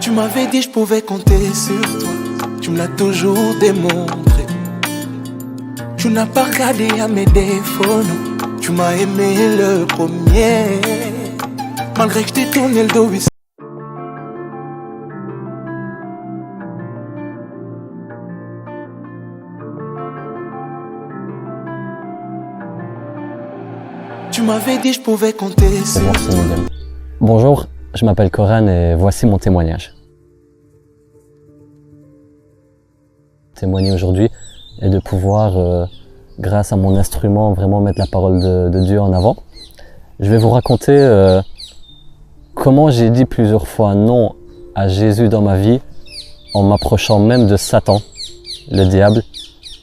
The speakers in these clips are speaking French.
Tu m'avais dit je pouvais compter sur toi, tu me l'as toujours démontré. Tu n'as pas regardé à mes défauts, non. Tu m'as aimé le premier, malgré que je t'ai tourné le dos. Tu m'avais dit je pouvais compter sur toi. Bonjour, je m'appelle Coran et voici mon témoignage. Témoigner aujourd'hui et de pouvoir, grâce à mon instrument, vraiment mettre la parole de Dieu en avant. Je vais vous raconter comment j'ai dit plusieurs fois non à Jésus dans ma vie en m'approchant même de Satan, le diable,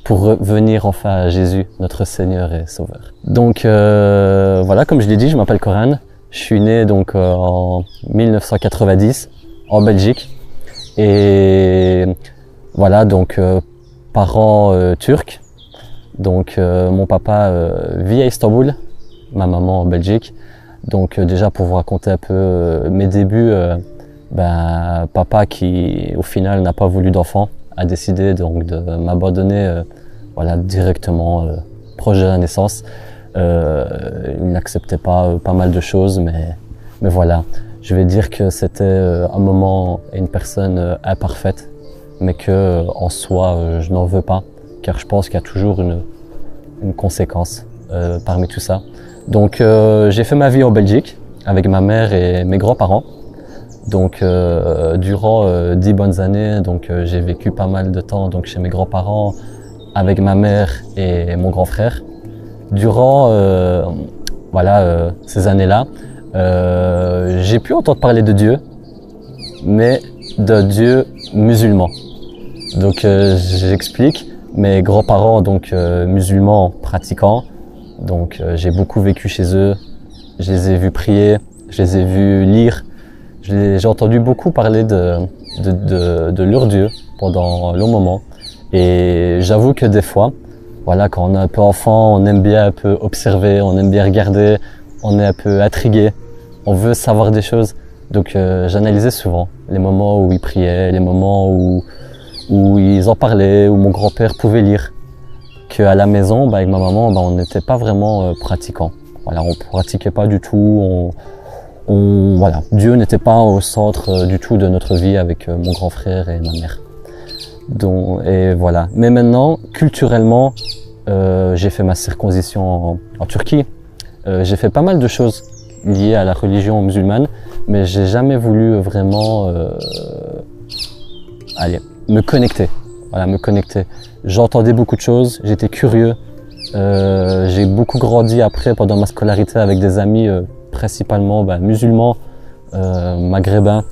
pour revenir enfin à Jésus, notre Seigneur et Sauveur. Donc voilà, comme je l'ai dit, je m'appelle Coran. Je suis né donc en 1990 en Belgique et voilà, donc parents turcs. Donc mon papa vit à Istanbul, ma maman en Belgique. Donc déjà pour vous raconter un peu mes débuts, papa qui au final n'a pas voulu d'enfant a décidé donc de m'abandonner voilà, directement proche de la naissance. Il n'acceptait pas mal de choses, mais voilà. Je vais dire que c'était un moment et une personne imparfaite, mais que en soi je n'en veux pas, car je pense qu'il y a toujours une conséquence parmi tout ça. Donc j'ai fait ma vie en Belgique avec ma mère et mes grands-parents. Donc durant 10 bonnes années, donc j'ai vécu pas mal de temps donc chez mes grands-parents avec ma mère et mon grand frère. Durant ces années-là, j'ai pu entendre parler de Dieu, mais de Dieu musulman. Donc j'explique, mes grands-parents donc musulmans pratiquants, donc j'ai beaucoup vécu chez eux, je les ai vus prier, je les ai vus lire, j'ai entendu beaucoup parler de leur Dieu pendant un long moment. Et j'avoue que des fois, voilà, quand on est un peu enfant, on aime bien un peu observer, on aime bien regarder, on est un peu intrigué, on veut savoir des choses. Donc j'analysais souvent les moments où ils priaient, les moments où ils en parlaient, où mon grand-père pouvait lire. Qu'à la maison, avec ma maman, on n'était pas vraiment pratiquants. Voilà, on pratiquait pas du tout, voilà, Dieu n'était pas au centre du tout de notre vie avec mon grand frère et ma mère. Et voilà. Mais maintenant, culturellement, j'ai fait ma circoncision en Turquie. J'ai fait pas mal de choses liées à la religion musulmane, mais j'ai jamais voulu vraiment me connecter. Voilà, me connecter. J'entendais beaucoup de choses, j'étais curieux. J'ai beaucoup grandi après pendant ma scolarité avec des amis principalement musulmans, maghrébins.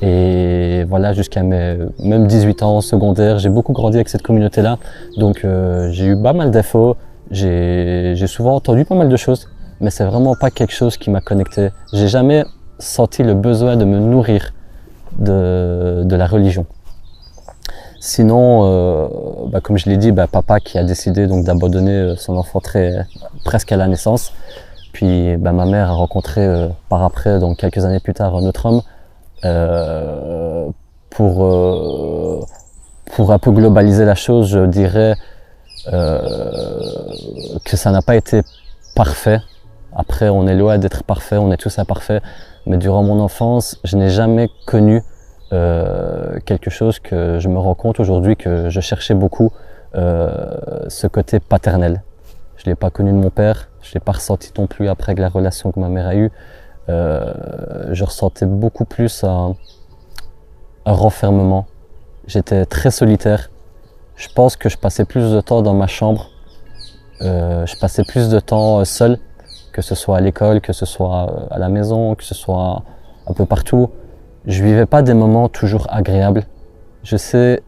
Et voilà, jusqu'à mes même 18 ans secondaire, j'ai beaucoup grandi avec cette communauté-là. Donc j'ai eu pas mal d'infos, j'ai souvent entendu pas mal de choses, mais c'est vraiment pas quelque chose qui m'a connecté. J'ai jamais senti le besoin de me nourrir de la religion. Sinon, comme je l'ai dit, papa qui a décidé donc d'abandonner son enfant presque à la naissance. Puis ma mère a rencontré par après, donc quelques années plus tard, un autre homme. Pour un peu globaliser la chose, je dirais que ça n'a pas été parfait. Après, on est loin d'être parfait, on est tous imparfaits. Mais durant mon enfance, je n'ai jamais connu quelque chose que je me rends compte aujourd'hui que je cherchais beaucoup, ce côté paternel. Je l'ai pas connu de mon père, je l'ai pas ressenti non plus après avec la relation que ma mère a eue. Je ressentais beaucoup plus un renfermement. J'étais très solitaire. Je pense que je passais plus de temps dans ma chambre. Je passais plus de temps seul, que ce soit à l'école, que ce soit à la maison, que ce soit un peu partout. Je vivais pas des moments toujours agréables. Je sais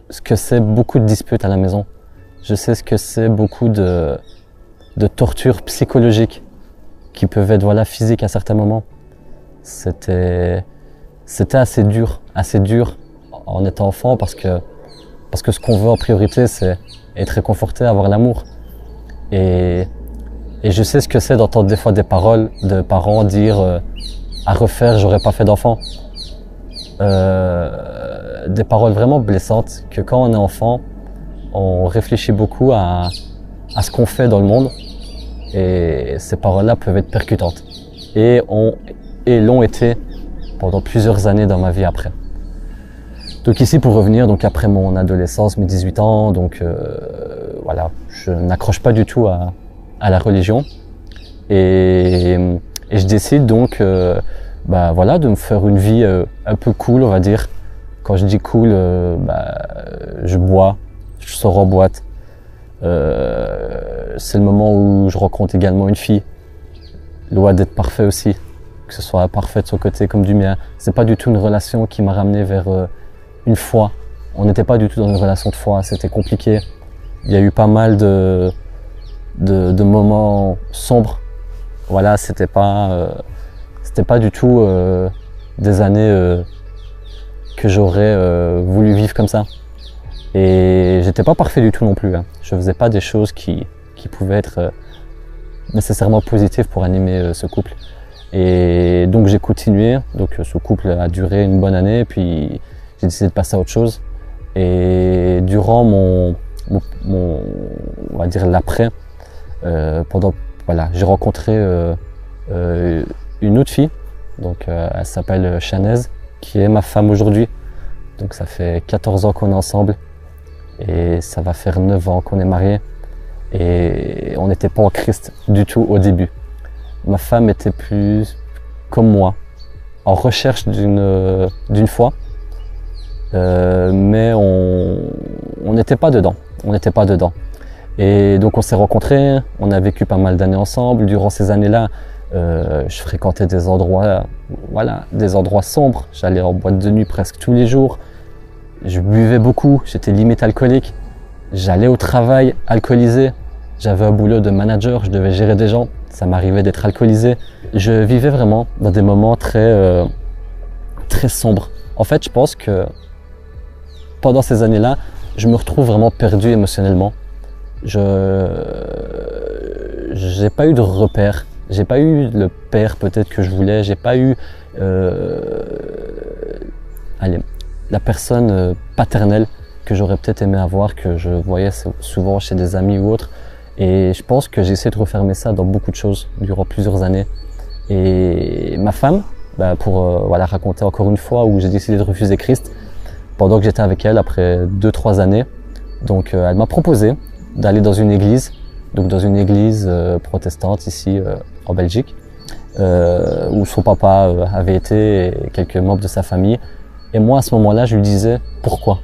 ce que c'est beaucoup de disputes à la maison. Je sais ce que c'est beaucoup de tortures psychologiques qui peuvent être physiques à certains moments. C'était assez dur en étant enfant parce que ce qu'on veut en priorité, c'est être réconforté, avoir l'amour. Et je sais ce que c'est d'entendre des fois des paroles de parents dire à refaire, j'aurais pas fait d'enfant. des paroles vraiment blessantes que quand on est enfant, on réfléchit beaucoup à ce qu'on fait dans le monde et ces paroles-là peuvent être percutantes et l'ont été pendant plusieurs années dans ma vie après. Donc ici pour revenir, donc après mon adolescence, mes 18 ans, donc voilà, je n'accroche pas du tout à la religion et je décide donc voilà, de me faire une vie un peu cool, on va dire. Quand je dis cool, je bois, je sors en boîte. C'est le moment où je rencontre également une fille. Loin d'être parfait aussi, que ce soit parfait de son côté comme du mien. C'est pas du tout une relation qui m'a ramené vers une foi. On n'était pas du tout dans une relation de foi, c'était compliqué. Il y a eu pas mal de moments sombres. Voilà, c'était pas du tout des années que j'aurais voulu vivre comme ça. Et j'étais pas parfait du tout non plus. Hein. Je faisais pas des choses qui pouvaient être nécessairement positives pour animer ce couple. Et donc j'ai continué. Donc ce couple a duré une bonne année, puis j'ai décidé de passer à autre chose. Et durant mon on va dire l'après, j'ai rencontré une autre fille. Donc elle s'appelle Chanaise, qui est ma femme aujourd'hui. Donc ça fait 14 ans qu'on est ensemble et ça va faire 9 ans qu'on est mariés et on n'était pas en Christ du tout au début. Ma femme était plus comme moi, en recherche d'une foi, mais on n'était pas dedans. On n'était pas dedans. Et donc on s'est rencontrés, on a vécu pas mal d'années ensemble. Durant ces années-là, je fréquentais des endroits sombres. J'allais en boîte de nuit presque tous les jours. Je buvais beaucoup, j'étais limite alcoolique. J'allais au travail alcoolisé. J'avais un boulot de manager, je devais gérer des gens. Ça m'arrivait d'être alcoolisé. Je vivais vraiment dans des moments très sombres. En fait, je pense que pendant ces années-là, je me retrouve vraiment perdu émotionnellement. J'ai pas eu de repères. J'ai pas eu le père peut-être que je voulais, j'ai pas eu la personne paternelle que j'aurais peut-être aimé avoir, que je voyais souvent chez des amis ou autres. Et je pense que j'ai essayé de refermer ça dans beaucoup de choses durant plusieurs années. Et ma femme, pour raconter encore une fois où j'ai décidé de refuser Christ, pendant que j'étais avec elle après 2-3 années, donc elle m'a proposé d'aller dans une église, protestante ici en Belgique, où son papa avait été et quelques membres de sa famille. Et moi à ce moment-là, je lui disais pourquoi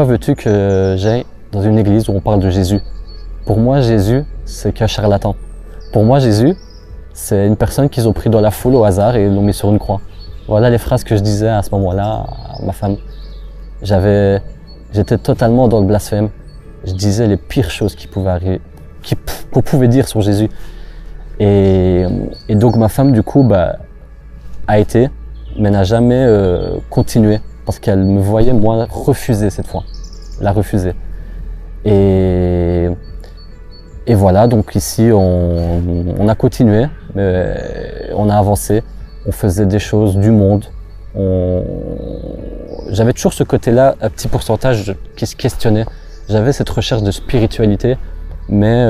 veux-tu que j'aille dans une église où on parle de Jésus? Pour moi, Jésus, c'est qu'un charlatan. Pour moi, Jésus, c'est une personne qu'ils ont pris dans la foule au hasard et l'ont mis sur une croix. Voilà les phrases que je disais à ce moment-là à ma femme. J'étais totalement dans le blasphème. Je disais les pires choses qui pouvaient arriver, qu'on pouvait dire sur Jésus. Et donc ma femme, du coup, a été, mais n'a jamais continué, parce qu'elle me voyait, moi, refuser cette fois. La refuser. Et voilà, donc ici, on a continué, mais on a avancé. On faisait des choses du monde. J'avais toujours ce côté-là, un petit pourcentage qui se questionnait. J'avais cette recherche de spiritualité, mais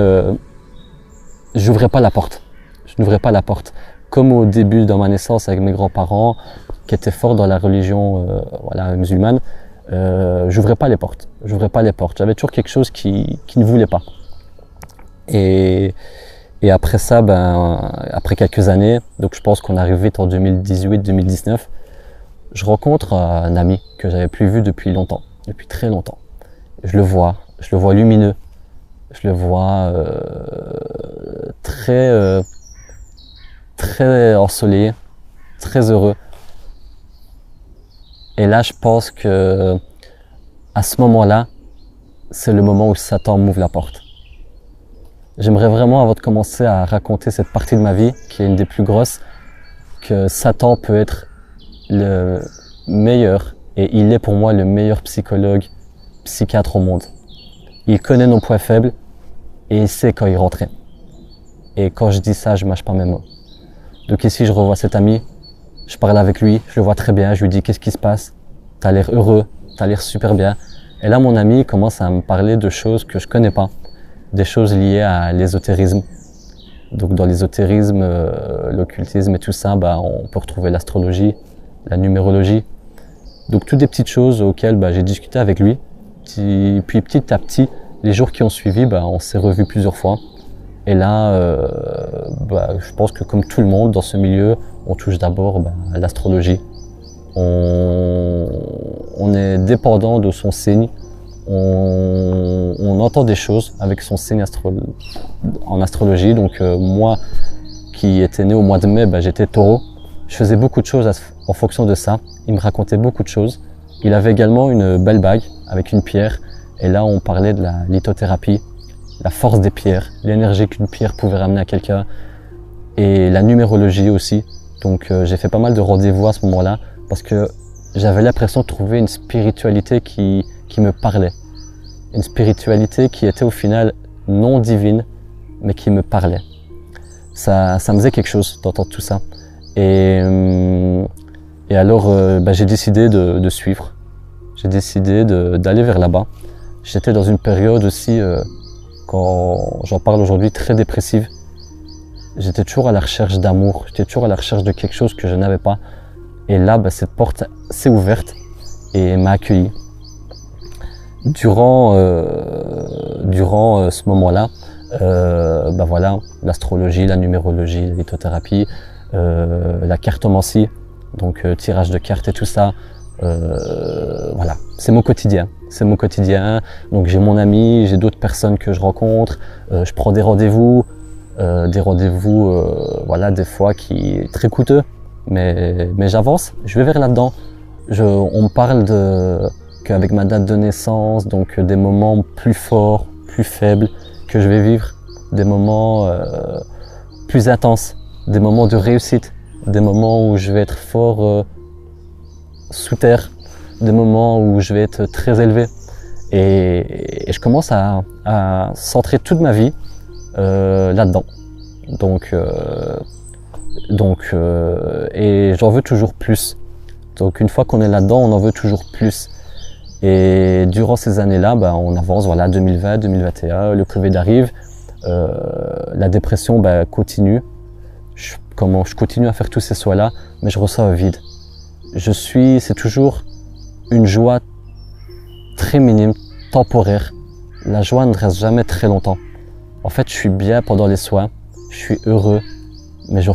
je n'ouvrais pas la porte. Je n'ouvrais pas la porte. Comme au début, dans ma naissance, avec mes grands-parents, qui étaient forts dans la religion musulmane, j'ouvrais pas les portes. J'ouvrais pas les portes. J'avais toujours quelque chose qui ne voulait pas. Et après ça, après quelques années, donc je pense qu'on arrive vite en 2018-2019, je rencontre un ami que j'avais plus vu depuis longtemps, depuis très longtemps. Je le vois lumineux, je le vois très ensoleillé, très heureux. Et là, je pense que à ce moment-là, c'est le moment où Satan m'ouvre la porte. J'aimerais vraiment, avant de commencer à raconter cette partie de ma vie, qui est une des plus grosses, que Satan peut être le meilleur, et il est pour moi le meilleur psychiatre au monde. Il connaît nos points faibles et il sait quand y rentrer. Et quand je dis ça, je mâche pas mes mots. Donc ici, je revois cet ami Je parle avec lui, je le vois très bien, je lui dis qu'est-ce qui se passe? T'as l'air heureux, t'as l'air super bien. Et là, mon ami commence à me parler de choses que je connais pas, des choses liées à l'ésotérisme. Donc dans l'ésotérisme, l'occultisme et tout ça, on peut retrouver l'astrologie, la numérologie. Donc toutes des petites choses auxquelles j'ai discuté avec lui. Puis petit à petit, les jours qui ont suivi, on s'est revus plusieurs fois. Et là, je pense que comme tout le monde dans ce milieu, on touche d'abord à l'astrologie. On est dépendant de son signe. On entend des choses avec son signe en astrologie. Donc moi, qui étais né au mois de mai, j'étais taureau. Je faisais beaucoup de choses en fonction de ça. Il me racontait beaucoup de choses. Il avait également une belle bague avec une pierre. Et là, on parlait de la lithothérapie, la force des pierres, l'énergie qu'une pierre pouvait ramener à quelqu'un. Et la numérologie aussi. Donc j'ai fait pas mal de rendez-vous à ce moment-là parce que j'avais l'impression de trouver une spiritualité qui me parlait. Une spiritualité qui était au final non divine, mais qui me parlait. Ça me faisait quelque chose d'entendre tout ça. Et alors j'ai décidé de suivre. J'ai décidé d'aller vers là-bas. J'étais dans une période aussi, quand j'en parle aujourd'hui, très dépressive. J'étais toujours à la recherche d'amour, j'étais toujours à la recherche de quelque chose que je n'avais pas. Et là, cette porte s'est ouverte et m'a accueilli. Durant ce moment-là, voilà, l'astrologie, la numérologie, la lithothérapie, la cartomancie, donc tirage de cartes et tout ça, voilà, c'est mon quotidien. C'est mon quotidien. Donc j'ai mon ami, j'ai d'autres personnes que je rencontre, je prends des rendez-vous, voilà, des fois qui est très coûteux, mais j'avance, je vais vers là-dedans. On me parle qu'avec ma date de naissance, donc des moments plus forts, plus faibles que je vais vivre, des moments plus intenses, des moments de réussite, des moments où je vais être fort sous terre, des moments où je vais être très élevé. Et je commence à centrer toute ma vie là-dedans. Et j'en veux toujours plus. Donc une fois qu'on est là-dedans, on en veut toujours plus. Et durant ces années-là, on avance, voilà, 2020, 2021, le Covid arrive, la dépression continue. Je continue à faire tous ces soins-là, mais je ressens un vide. C'est toujours une joie très minime, temporaire. La joie ne reste jamais très longtemps. En fait, je suis bien pendant les soins, je suis heureux, mais je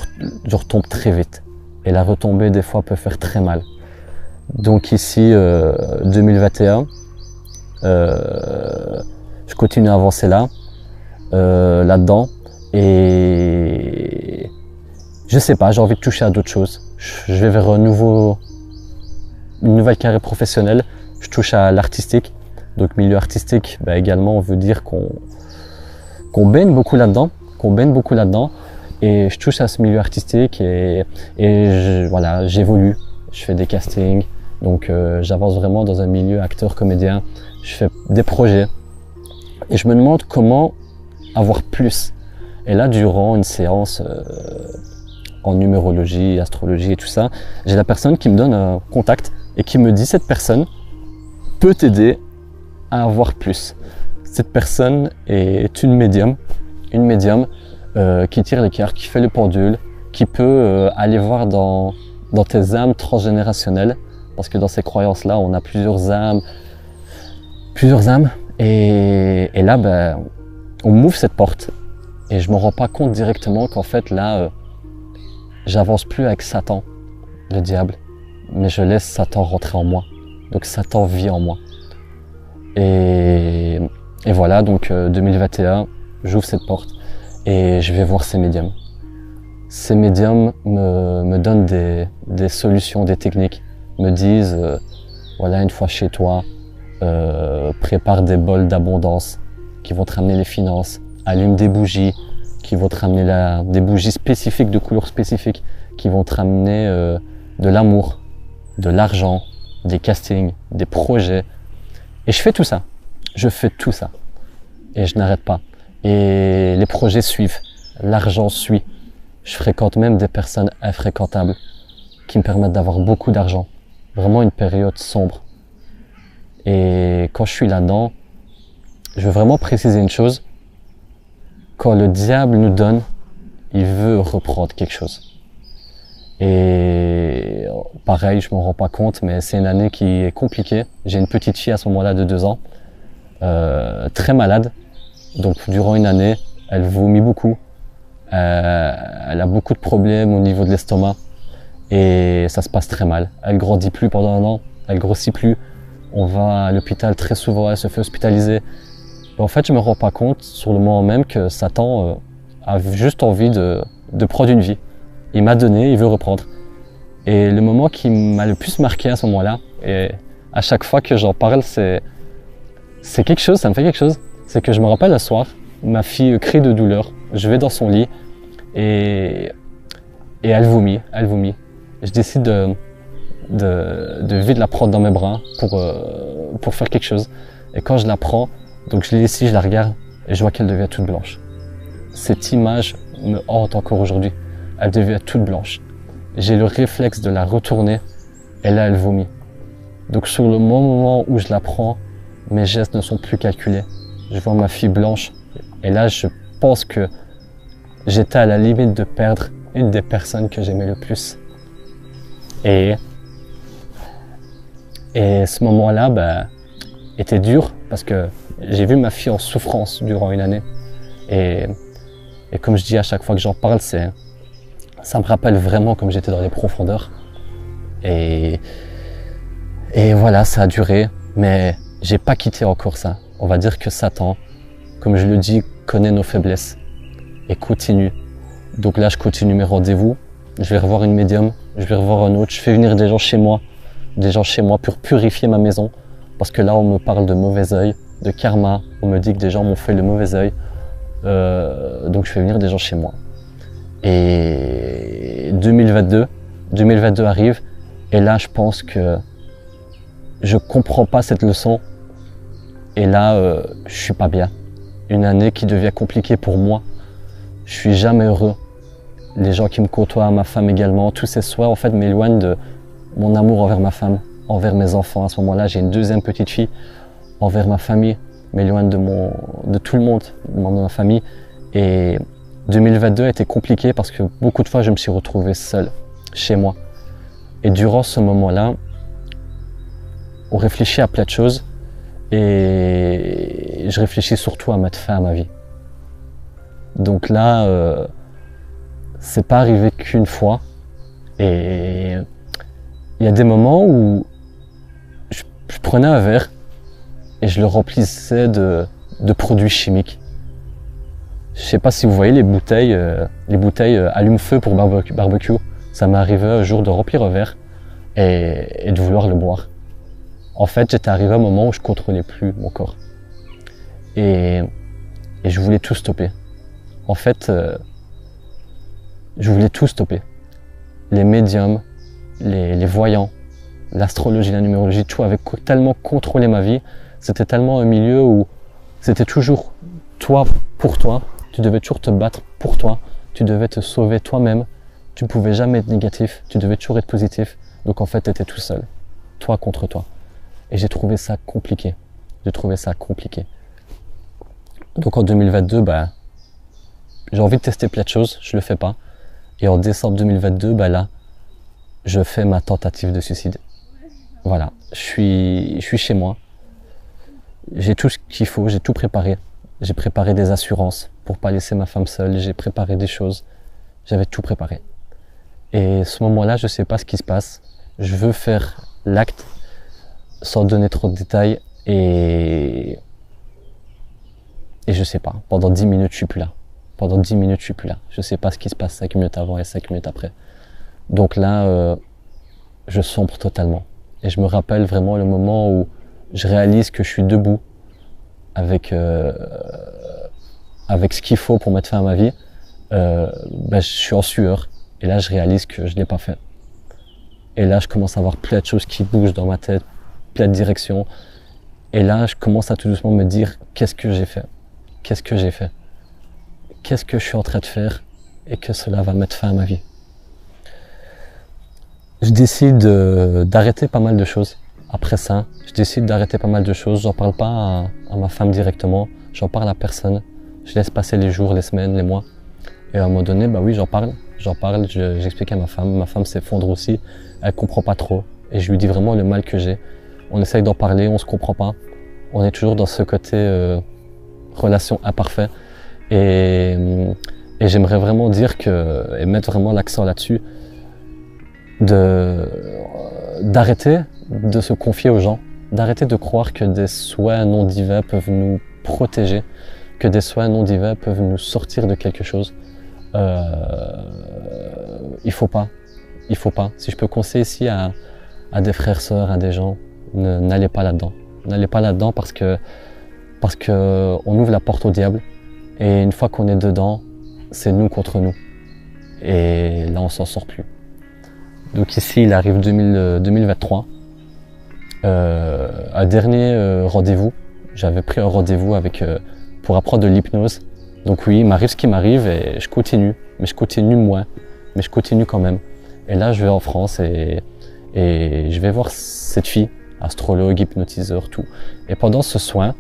retombe très vite. Et la retombée, des fois, peut faire très mal. Donc ici, 2021, je continue à avancer là-dedans. Et je sais pas, j'ai envie de toucher à d'autres choses. Je vais vers une nouvelle carrière professionnelle. Je touche à l'artistique. Donc milieu artistique, également, on veut dire qu'on baigne beaucoup là-dedans. Et je touche à ce milieu artistique et voilà, j'évolue. Je fais des castings. Donc j'avance vraiment dans un milieu acteur-comédien. Je fais des projets. Et je me demande comment avoir plus. Et là, durant une séance en numérologie, astrologie et tout ça, j'ai la personne qui me donne un contact et qui me dit cette personne peut t'aider à avoir plus. Cette personne est une médium qui tire les cartes, qui fait le pendule, qui peut aller voir dans tes âmes transgénérationnelles, parce que dans ces croyances-là, on a plusieurs âmes, et là, on m'ouvre cette porte, et je me rends pas compte directement qu'en fait là, j'avance plus avec Satan, le diable, mais je laisse Satan rentrer en moi. Donc Satan vit en moi. Et voilà, donc 2021, j'ouvre cette porte et je vais voir ces médiums. Ces médiums me donnent des solutions, des techniques, me disent, voilà, une fois chez toi, prépare des bols d'abondance qui vont te ramener les finances, allume des bougies qui vont te ramener des bougies spécifiques, de couleurs spécifiques, qui vont te ramener de l'amour, de l'argent, des castings, des projets. Et je fais tout ça. Je fais tout ça. Et je n'arrête pas. Et les projets suivent. L'argent suit. Je fréquente même des personnes infréquentables. qui me permettent d'avoir beaucoup d'argent. Vraiment une période sombre. Et quand je suis là-dedans, je veux vraiment préciser une chose. Quand le diable nous donne, il veut reprendre quelque chose. Et pareil, je m'en rends pas compte, mais c'est une année qui est compliquée. J'ai une petite fille à ce moment-là de 2 ans, très malade. Donc durant une année, elle vomit beaucoup. Elle a beaucoup de problèmes au niveau de l'estomac. Et ça se passe très mal. Elle grandit plus pendant 1 an, elle grossit plus. On va à l'hôpital très souvent, elle se fait hospitaliser. Et en fait, je me rends pas compte sur le moment même que Satan a juste envie de prendre une vie. Il m'a donné, il veut reprendre. Et le moment qui m'a le plus marqué à ce moment-là, et à chaque fois que j'en parle, c'est quelque chose, ça me fait quelque chose. C'est que je me rappelle un soir, ma fille crie de douleur, je vais dans son lit et elle vomit, Je décide de vite la prendre dans mes bras pour faire quelque chose. Et quand je la prends, donc je l'ai ici, je la regarde et je vois qu'elle devient toute blanche. Cette image me hante encore aujourd'hui. Elle devient toute blanche. J'ai le réflexe de la retourner et là elle vomit. Donc sur le moment où je la prends, mes gestes ne sont plus calculés. Je vois ma fille blanche et là je pense que j'étais à la limite de perdre une des personnes que j'aimais le plus. Et ce moment-là était dur parce que j'ai vu ma fille en souffrance durant une année. Et comme je dis à chaque fois que j'en parle, ça me rappelle vraiment comme j'étais dans les profondeurs. Et voilà, ça a duré, mais j'ai pas quitté encore ça. On va dire que Satan, comme je le dis, connaît nos faiblesses et continue. Donc là, je continue mes rendez-vous. Je vais revoir une médium, je vais revoir un autre. Je fais venir des gens chez moi pour purifier ma maison. Parce que là, on me parle de mauvais œil, de karma. On me dit que des gens m'ont fait le mauvais œil. Donc je fais venir des gens chez moi. Et 2022 arrive. Et là, je pense que je comprends pas cette leçon. Et là, je suis pas bien. Une année qui devient compliquée pour moi. Je suis jamais heureux. Les gens qui me côtoient, ma femme également, tous ces soirs en fait m'éloignent de mon amour envers ma femme, envers mes enfants. À ce moment-là, j'ai une 2e petite fille, envers ma famille, m'éloigne de tout le monde, de ma famille. Et 2022 a été compliqué parce que beaucoup de fois, je me suis retrouvé seul, chez moi. Et durant ce moment-là, on réfléchit à plein de choses et je réfléchis surtout à mettre fin à ma vie. Donc là, c'est pas arrivé qu'une fois. Et il y a des moments où je prenais un verre et je le remplissais de produits chimiques. Je sais pas si vous voyez les bouteilles allume-feu pour barbecue. Ça m'est arrivé un jour de remplir un verre et de vouloir le boire. En fait, j'étais arrivé à un moment où je contrôlais plus mon corps. Et je voulais tout stopper. En fait, je voulais tout stopper. Les médiums, les voyants, l'astrologie, la numérologie, tout avait tellement contrôlé ma vie. C'était tellement un milieu où c'était toujours toi pour toi. Tu devais toujours te battre pour toi. Tu devais te sauver toi-même. Tu ne pouvais jamais être négatif. Tu devais toujours être positif. Donc en fait, tu étais tout seul. Toi contre toi. Et j'ai trouvé ça compliqué. Donc en 2022, j'ai envie de tester plein de choses. Je le fais pas. Et en décembre 2022, là, je fais ma tentative de suicide. Voilà, je suis chez moi. J'ai tout ce qu'il faut, j'ai tout préparé. J'ai préparé des assurances pour pas laisser ma femme seule. J'ai préparé des choses. J'avais tout préparé. Et ce moment-là, je sais pas ce qui se passe. Je veux faire l'acte sans donner trop de détails et je sais pas. Pendant 10 minutes, je suis plus là. Je sais pas ce qui se passe 5 minutes avant et 5 minutes après. Donc là, je sombre totalement. Et je me rappelle vraiment le moment où je réalise que je suis debout avec ce qu'il faut pour mettre fin à ma vie. Je suis en sueur. Et là, je réalise que je l'ai pas fait. Et là, je commence à avoir plein de choses qui bougent dans ma tête, plein de directions. Et là, je commence à tout doucement me dire, qu'est-ce que j'ai fait? Qu'est-ce que je suis en train de faire et que cela va mettre fin à ma vie? je décide d'arrêter pas mal de choses. Après ça, je décide d'arrêter pas mal de choses. J'en parle pas à ma femme directement, j'en parle à personne. Je laisse passer les jours, les semaines, les mois. Et à un moment donné, bah oui, j'en parle, j'explique à ma femme s'effondre aussi, elle comprend pas trop. Et je lui dis vraiment le mal que j'ai. On essaye d'en parler, on se comprend pas. On est toujours dans ce côté relation imparfaite. Et j'aimerais vraiment dire et mettre vraiment l'accent là-dessus, d'arrêter de se confier aux gens, d'arrêter de croire que des soins non divins peuvent nous protéger, que des soins non divins peuvent nous sortir de quelque chose. Il faut pas. Si je peux conseiller ici à des frères, sœurs, à des gens, n'allez pas là-dedans. N'allez pas là-dedans parce que on ouvre la porte au diable et une fois qu'on est dedans, c'est nous contre nous. Et là, on s'en sort plus. Donc ici, il arrive 2023. Un dernier rendez-vous. J'avais pris un rendez-vous pour apprendre de l'hypnose. Donc oui, il m'arrive ce qui m'arrive et je continue. Mais je continue moins. Mais je continue quand même. Et là, je vais en France et je vais voir cette fille, astrologue, hypnotiseur, tout. Et pendant ce soin,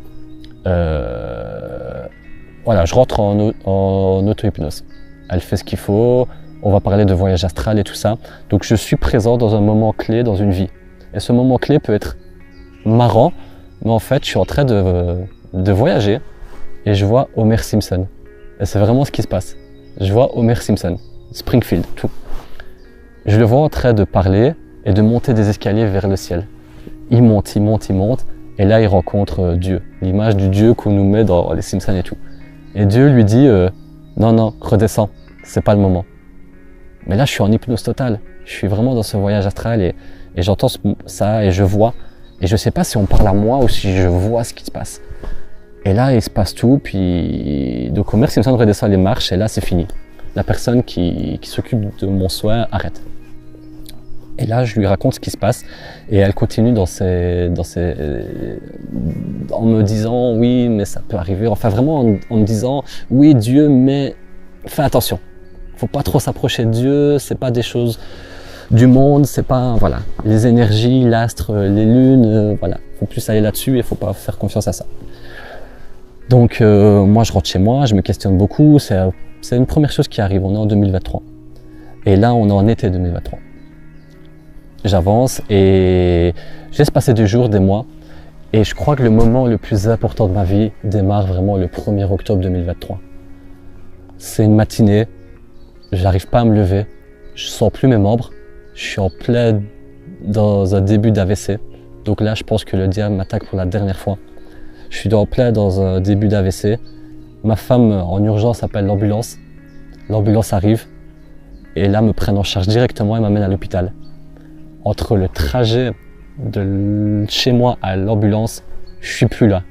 voilà, je rentre en auto-hypnose. Elle fait ce qu'il faut. On va parler de voyage astral et tout ça. Donc je suis présent dans un moment clé dans une vie. Et ce moment clé peut être marrant, mais en fait, je suis en train de voyager et je vois Homer Simpson. Et c'est vraiment ce qui se passe. Je vois Homer Simpson, Springfield, tout. Je le vois en train de parler et de monter des escaliers vers le ciel. Il monte, et là il rencontre Dieu, l'image du Dieu qu'on nous met dans les Simpsons et tout. Et Dieu lui dit non, redescends, c'est pas le moment. Mais là je suis en hypnose totale, je suis vraiment dans ce voyage astral et j'entends ça et je vois. Et je sais pas si on parle à moi ou si je vois ce qui se passe. Et là il se passe tout, puis donc Homer Simpson redescend les marches et là c'est fini. La personne qui s'occupe de mon soin arrête. Et là, je lui raconte ce qui se passe et elle continue en me disant oui, mais ça peut arriver. Enfin, vraiment en me disant oui, Dieu, mais fais attention. Faut pas trop s'approcher de Dieu. C'est pas des choses du monde. C'est pas voilà les énergies, l'astre, les lunes. Voilà, faut plus aller là-dessus et faut pas faire confiance à ça. Donc moi, je rentre chez moi, je me questionne beaucoup. C'est une première chose qui arrive. On est en 2023 et là, on est en été 2023. J'avance et je laisse passer des jours, des mois et je crois que le moment le plus important de ma vie démarre vraiment le 1er octobre 2023. C'est une matinée, j'arrive pas à me lever, je sens plus mes membres, je suis en plein dans un début d'AVC. Donc là je pense que le diable m'attaque pour la dernière fois. Je suis en plein dans un début d'AVC. Ma femme en urgence appelle l'ambulance. L'ambulance arrive et là me prennent en charge directement et m'amènent à l'hôpital. Entre le trajet de chez moi à l'ambulance, je suis plus là.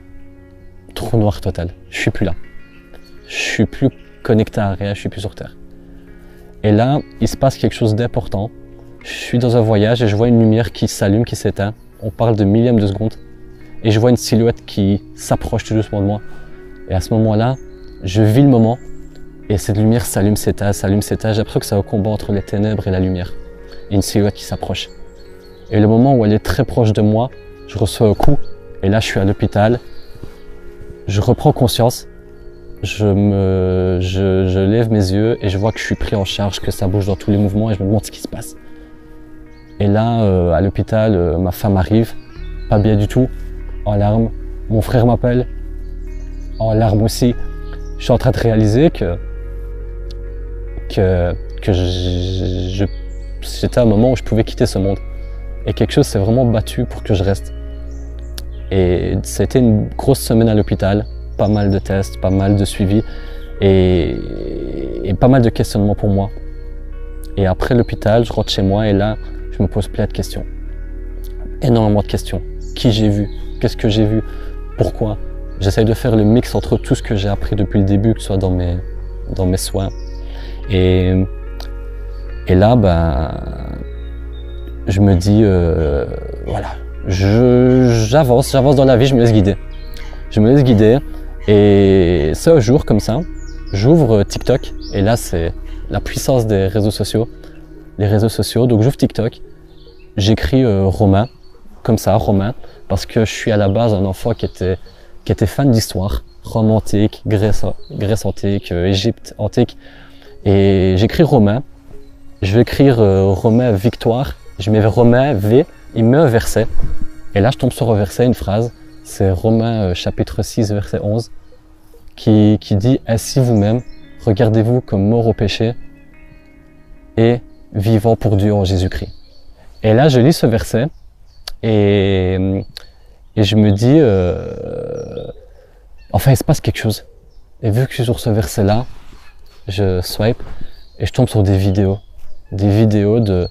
Trou noir total, je suis plus là. Je suis plus connecté à rien, je suis plus sur Terre. Et là, il se passe quelque chose d'important. Je suis dans un voyage et je vois une lumière qui s'allume, qui s'éteint. On parle de millièmes de seconde. Et je vois une silhouette qui s'approche tout doucement de moi. Et à ce moment-là, je vis le moment. Et cette lumière s'allume, s'éteint, s'allume, s'éteint. J'ai l'impression que c'est un combat entre les ténèbres et la lumière. Et une silhouette qui s'approche. Et le moment où elle est très proche de moi, je reçois un coup. Et là, je suis à l'hôpital. Je reprends conscience. Je lève mes yeux et je vois que je suis pris en charge, que ça bouge dans tous les mouvements et je me demande ce qui se passe. Et là, à l'hôpital, ma femme arrive, pas bien du tout, en larmes. Mon frère m'appelle, en larmes aussi. Je suis en train de réaliser que c'était un moment où je pouvais quitter ce monde. Et quelque chose s'est vraiment battu pour que je reste. Et ça a été une grosse semaine à l'hôpital, pas mal de tests, pas mal de suivi et pas mal de questionnements pour moi. Et après l'hôpital, je rentre chez moi et là, je me pose plein de questions. Énormément de questions. Qui j'ai vu? Qu'est-ce que j'ai vu? Pourquoi? J'essaye de faire le mix entre tout ce que j'ai appris depuis le début, que ce soit dans mes soins. Et là, je me dis, voilà, j'avance dans la vie, je me laisse guider. Je me laisse guider et c'est un jour comme ça, j'ouvre TikTok et là c'est la puissance des réseaux sociaux. Les réseaux sociaux, donc j'ouvre TikTok j'écris Romain, comme ça, Romain, parce que je suis à la base un enfant qui était fan d'histoire, Rome antique, Grèce antique, Égypte antique, et j'écris Romain. Je vais écrire Romain victoire, je mets Romain V, il met un verset, et là je tombe sur un verset, une phrase, c'est Romains chapitre 6, verset 11, qui dit « Ainsi vous-même, regardez-vous comme mort au péché et vivant pour Dieu en Jésus-Christ. » Et là je lis ce verset, et je me dis, enfin il se passe quelque chose. Et vu que je suis sur ce verset-là, je swipe et je tombe sur des vidéos de,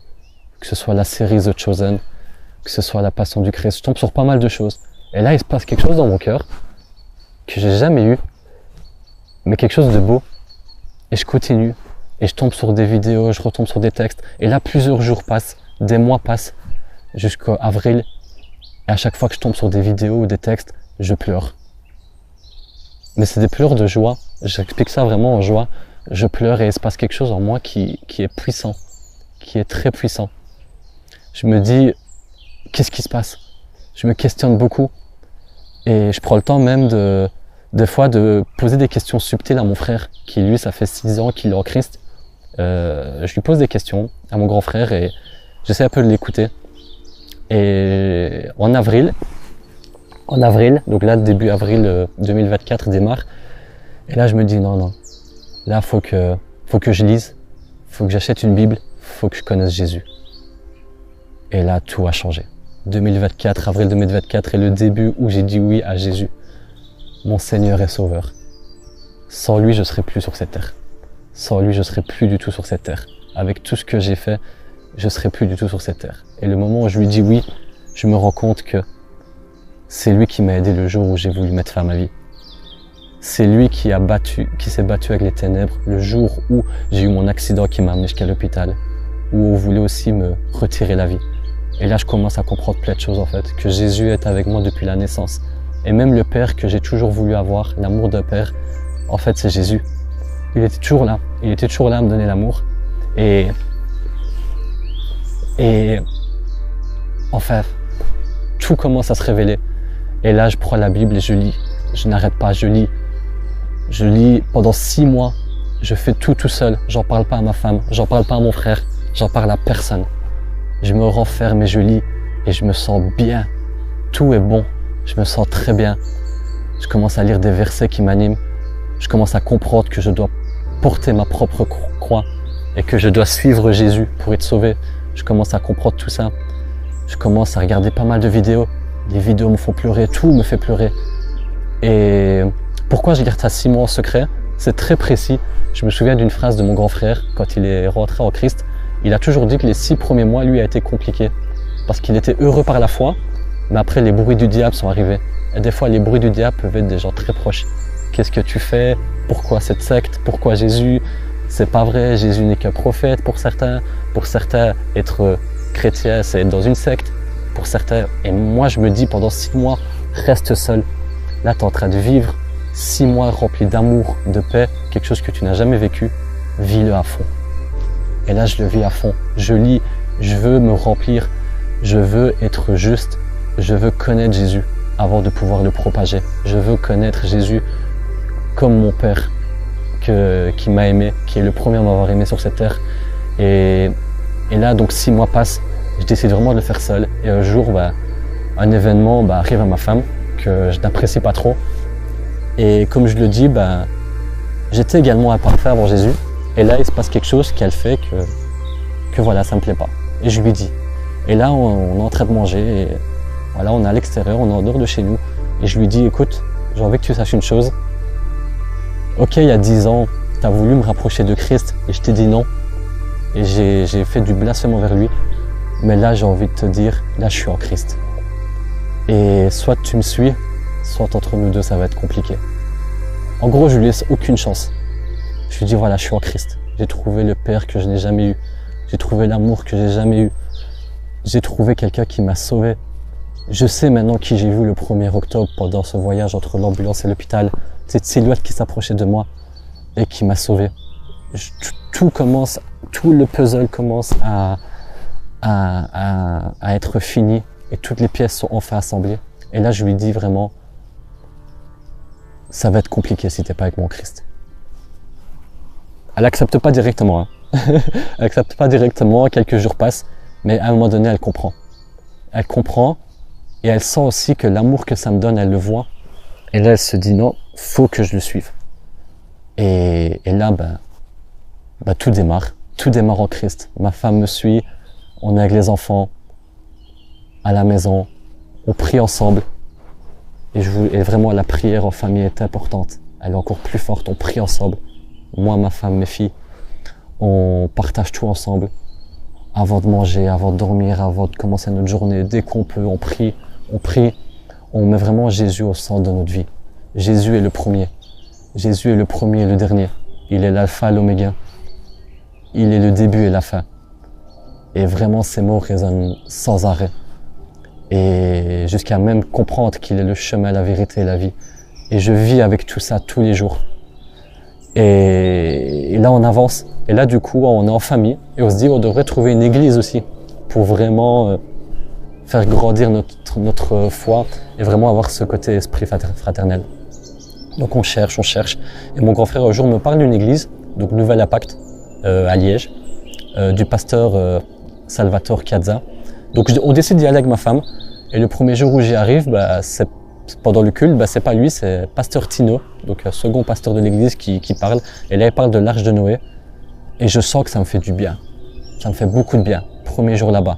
que ce soit la série The Chosen, que ce soit la Passion du Christ, je tombe sur pas mal de choses. Et là il se passe quelque chose dans mon cœur que j'ai jamais eu, mais quelque chose de beau. Et je continue, et je tombe sur des vidéos, je retombe sur des textes, et là plusieurs jours passent, des mois passent, jusqu'à avril, et à chaque fois que je tombe sur des vidéos ou des textes, je pleure. Mais c'est des pleurs de joie, j'explique ça vraiment en joie, je pleure et il se passe quelque chose en moi qui est puissant, qui est très puissant. Je me dis, qu'est-ce qui se passe? Je me questionne beaucoup, et je prends le temps même des fois de poser des questions subtiles à mon frère, qui lui, ça fait 6 ans qu'il est en Christ. Je lui pose des questions à mon grand frère et j'essaie un peu de l'écouter. Et en avril, donc là début avril 2024 démarre, et là je me dis non, là faut que je lise, faut que j'achète une Bible, faut que je connaisse Jésus. Et là tout a changé. Avril 2024 est le début où j'ai dit oui à Jésus, mon Seigneur et Sauveur. Sans lui je serais plus sur cette terre. Sans lui je serais plus du tout sur cette terre. Avec tout ce que j'ai fait, je serais plus du tout sur cette terre. Et le moment où je lui dis oui, je me rends compte que c'est lui qui m'a aidé le jour où j'ai voulu mettre fin à ma vie. C'est lui qui s'est battu avec les ténèbres le jour où j'ai eu mon accident qui m'a amené jusqu'à l'hôpital, où on voulait aussi me retirer la vie. Et là, je commence à comprendre plein de choses en fait, que Jésus est avec moi depuis la naissance. Et même le Père que j'ai toujours voulu avoir, l'amour d'un Père, en fait c'est Jésus. Il était toujours là à me donner l'amour. Et enfin, tout commence à se révéler. Et là, je prends la Bible et je lis. Je n'arrête pas, je lis. Je lis pendant 6 mois. Je fais tout seul. J'en parle pas à ma femme, j'en parle pas à mon frère, j'en parle à personne. Je me renferme et je lis et je me sens bien. Tout est bon. Je me sens très bien. Je commence à lire des versets qui m'animent. Je commence à comprendre que je dois porter ma propre croix et que je dois suivre Jésus pour être sauvé. Je commence à comprendre tout ça. Je commence à regarder pas mal de vidéos. Les vidéos me font pleurer, tout me fait pleurer. Et pourquoi je garde ça 6 mois en secret? C'est très précis. Je me souviens d'une phrase de mon grand frère quand il est rentré en Christ. Il a toujours dit que les 6 premiers mois, lui, a été compliqué. Parce qu'il était heureux par la foi, mais après les bruits du diable sont arrivés. Et des fois, les bruits du diable peuvent être des gens très proches. Qu'est-ce que tu fais? Pourquoi cette secte? Pourquoi Jésus? C'est pas vrai, Jésus n'est qu'un prophète pour certains. Pour certains, être chrétien, c'est être dans une secte. Pour certains, et moi je me dis pendant 6 mois, reste seul. Là, tu es en train de vivre 6 mois remplis d'amour, de paix, quelque chose que tu n'as jamais vécu. Vis-le à fond. Et là, je le vis à fond. Je lis, je veux me remplir, je veux être juste, je veux connaître Jésus avant de pouvoir le propager. Je veux connaître Jésus comme mon Père qui m'a aimé, qui est le premier à m'avoir aimé sur cette terre. Et là, donc 6 mois passent, je décide vraiment de le faire seul. Et un jour, un événement arrive à ma femme que je n'apprécie pas trop. Et comme je le dis, j'étais également imparfait avant Jésus. Et là, il se passe quelque chose qu'elle fait que voilà, ça me plaît pas. Et je lui dis. Et là, on est en train de manger. Et voilà, on est à l'extérieur, on est en dehors de chez nous. Et je lui dis, écoute, j'ai envie que tu saches une chose. Ok, il y a 10 ans, tu as voulu me rapprocher de Christ et je t'ai dit non. Et j'ai fait du blasphème envers lui. Mais là, j'ai envie de te dire, là, je suis en Christ. Et soit tu me suis, soit entre nous deux, ça va être compliqué. En gros, je lui laisse aucune chance. Je lui dis, voilà, je suis en Christ. J'ai trouvé le Père que je n'ai jamais eu. J'ai trouvé l'amour que j'ai jamais eu. J'ai trouvé quelqu'un qui m'a sauvé. Je sais maintenant qui j'ai vu le 1er octobre pendant ce voyage entre l'ambulance et l'hôpital. Cette silhouette qui s'approchait de moi et qui m'a sauvé. Tout le puzzle commence à à être fini et toutes les pièces sont enfin assemblées. Et là, je lui dis vraiment, ça va être compliqué si t'es pas avec mon Christ. Elle accepte pas directement, hein. Elle accepte pas directement, quelques jours passent, mais à un moment donné, elle comprend. Elle comprend et elle sent aussi que l'amour que ça me donne, elle le voit. Et là, elle se dit non, faut que je le suive. Et là, tout démarre en Christ. Ma femme me suit, on est avec les enfants, à la maison, on prie ensemble. Et vraiment, la prière en famille est importante. Elle est encore plus forte, on prie ensemble. Moi, ma femme, mes filles, on partage tout ensemble. Avant de manger, avant de dormir, avant de commencer notre journée, dès qu'on peut, on prie. On met vraiment Jésus au centre de notre vie. Jésus est le premier. Jésus est le premier et le dernier. Il est l'alpha et l'oméga. Il est le début et la fin. Et vraiment, ces mots résonnent sans arrêt. Et jusqu'à même comprendre qu'il est le chemin, la vérité et la vie. Et je vis avec tout ça tous les jours. Et là, on avance. Et là, du coup, on est en famille. Et on se dit, on devrait trouver une église aussi pour vraiment faire grandir notre foi et vraiment avoir ce côté esprit fraternel. Donc on cherche. Et mon grand frère un jour me parle d'une église, donc Nouvel Impact, à Liège, du pasteur Salvatore Chiazza. Donc on décide d'y aller avec ma femme. Et le premier jour où j'y arrive, c'est pendant le culte, c'est pas lui, c'est pasteur Tino, donc un second pasteur de l'église qui parle. Et là, il parle de l'arche de Noé. Et je sens que ça me fait du bien. Ça me fait beaucoup de bien. Premier jour là-bas.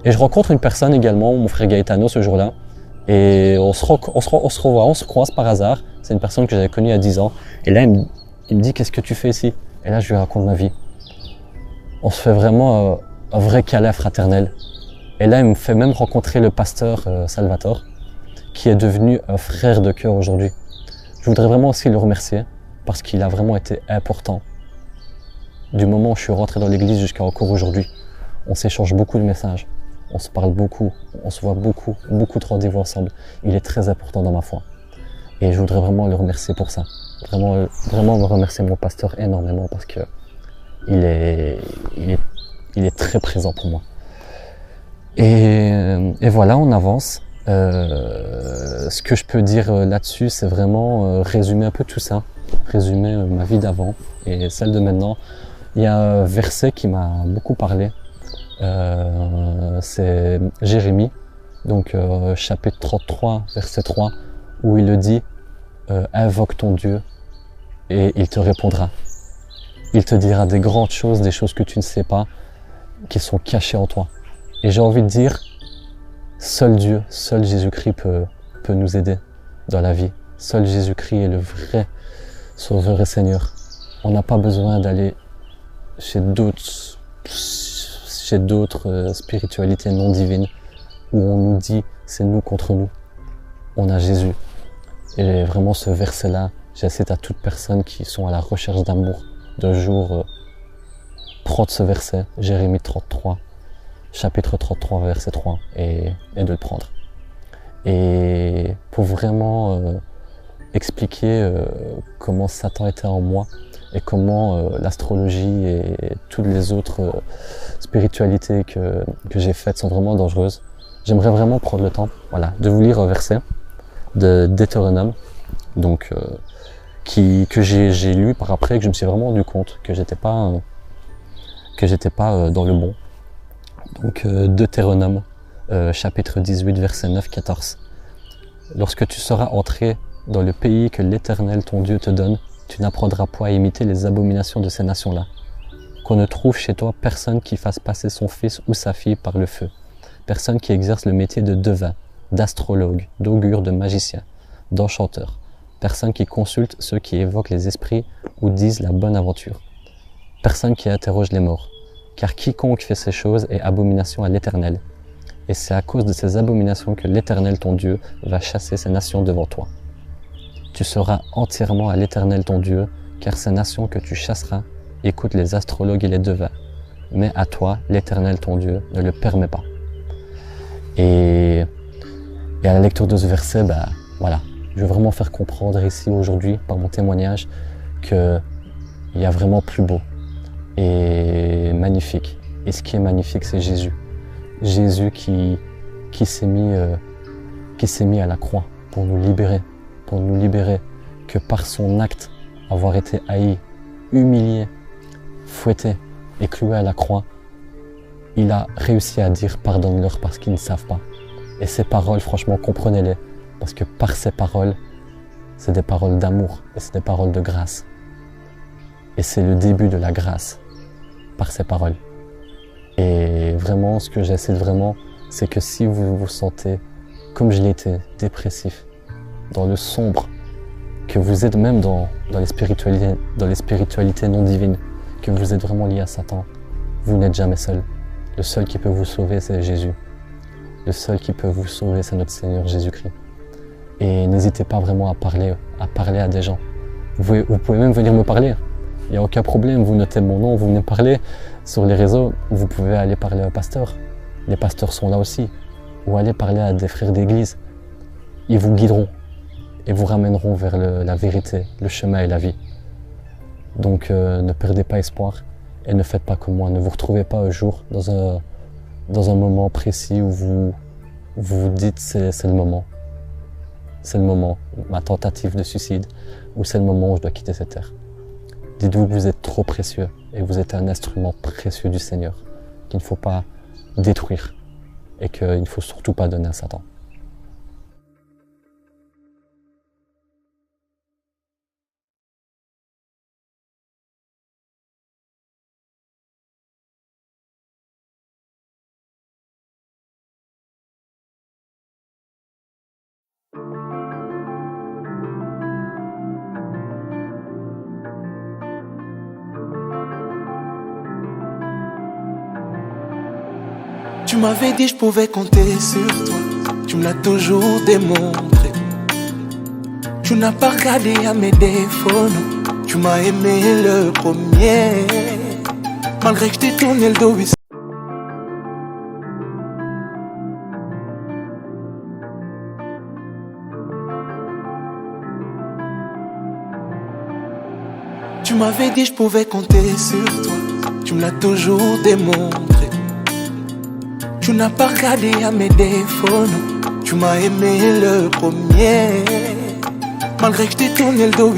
Et je rencontre une personne également, mon frère Gaetano, ce jour-là. Et on se revoit, on se croise par hasard. C'est une personne que j'avais connue il y a 10 ans. Et là, il me dit, qu'est-ce que tu fais ici? Et là, je lui raconte ma vie. On se fait vraiment un vrai câlin fraternel. Et là, il me fait même rencontrer le pasteur Salvatore, qui est devenu un frère de cœur aujourd'hui. Je voudrais vraiment aussi le remercier, parce qu'il a vraiment été important. Du moment où je suis rentré dans l'église jusqu'à encore aujourd'hui, on s'échange beaucoup de messages. On se parle beaucoup, on se voit beaucoup de rendez-vous ensemble. Il est très important dans ma foi. Et je voudrais vraiment le remercier pour ça. Vraiment me remercier mon pasteur énormément parce que il est très présent pour moi. Et voilà, on avance. Ce que je peux dire là-dessus, c'est vraiment résumer un peu tout ça. Résumer ma vie d'avant et celle de maintenant. Il y a un verset qui m'a beaucoup parlé. C'est Jérémie, donc chapitre 33, verset 3, où il le dit invoque ton Dieu et il te répondra. Il te dira des grandes choses, des choses que tu ne sais pas, qui sont cachées en toi. Et j'ai envie de dire, seul Dieu, seul Jésus-Christ peut nous aider dans la vie. Seul Jésus-Christ est le vrai Sauveur et Seigneur. On n'a pas besoin d'aller chez d'autres spiritualités non divines où on nous dit c'est nous contre nous. On a Jésus. Et vraiment ce verset-là, j'incite à toutes personnes qui sont à la recherche d'amour d'un jour prendre ce verset, Jérémie 33, chapitre 33, verset 3, et de le prendre. Et pour vraiment expliquer comment Satan était en moi et comment l'astrologie et toutes les autres spiritualités que j'ai faites sont vraiment dangereuses, j'aimerais vraiment prendre le temps, voilà, de vous lire un verset de Deutéronome, donc que j'ai lu par après, que je me suis vraiment rendu compte que j'étais pas dans le bon. Donc Deutéronome, chapitre 18, verset 9-14. Lorsque tu seras entré dans le pays que l'Éternel ton Dieu te donne, tu n'apprendras point à imiter les abominations de ces nations-là. Qu'on ne trouve chez toi personne qui fasse passer son fils ou sa fille par le feu. Personne qui exerce le métier de devin, d'astrologue, d'augure, de magicien, d'enchanteur. Personne qui consulte ceux qui évoquent les esprits ou disent la bonne aventure. Personne qui interroge les morts. Car quiconque fait ces choses est abomination à l'Éternel. Et c'est à cause de ces abominations que l'Éternel ton Dieu va chasser ces nations devant toi. Tu seras entièrement à l'Éternel ton Dieu, car ces nations que tu chasseras écoutent les astrologues et les devins. Mais à toi, l'Éternel ton Dieu ne le permet pas. Et à la lecture de ce verset, voilà, je veux vraiment faire comprendre ici aujourd'hui, par mon témoignage, qu'il y a vraiment plus beau et magnifique Et ce qui est magnifique, c'est Jésus. Jésus qui s'est mis à la croix pour nous libérer, que par son acte, avoir été haï, humilié, fouetté et cloué à la croix, il a réussi à dire « pardonne-leur parce qu'ils ne savent pas ». Et ces paroles, franchement, comprenez-les, parce que par ces paroles, c'est des paroles d'amour et c'est des paroles de grâce. Et c'est le début de la grâce, par ces paroles. Et vraiment, ce que j'essaie vraiment, c'est que si vous vous sentez, comme je l'ai été, dépressif, dans le sombre, que vous êtes même dans les spiritualités non divines, que vous êtes vraiment lié à Satan, vous n'êtes jamais seul. Le seul qui peut vous sauver, c'est Jésus. Le seul qui peut vous sauver, c'est notre Seigneur Jésus-Christ. Et n'hésitez pas vraiment à parler à des gens. Vous pouvez même venir me parler. Il n'y a aucun problème, vous notez mon nom, vous venez me parler sur les réseaux. Vous pouvez aller parler au pasteur. Les pasteurs sont là aussi. Ou aller parler à des frères d'église. Ils vous guideront et vous ramèneront vers la vérité, le chemin et la vie. Donc ne perdez pas espoir et ne faites pas comme moi. Ne vous retrouvez pas un jour dans un moment précis où vous vous dites c'est le moment. C'est le moment, ma tentative de suicide, ou c'est le moment où je dois quitter cette terre. Dites-vous que vous êtes trop précieux et que vous êtes un instrument précieux du Seigneur qu'il ne faut pas détruire et qu'il ne faut surtout pas donner à Satan. Tu m'avais dit je pouvais compter sur toi, tu me l'as toujours démontré. Tu n'as pas regardé à mes défauts, non. Tu m'as aimé le premier, malgré que je t'ai tourné le dos. Tu m'avais dit je pouvais compter sur toi, tu me l'as toujours démontré. Tu n'as pas regardé à mes défauts, non. Tu m'as aimé le premier, malgré que je t'ai tourné le dos.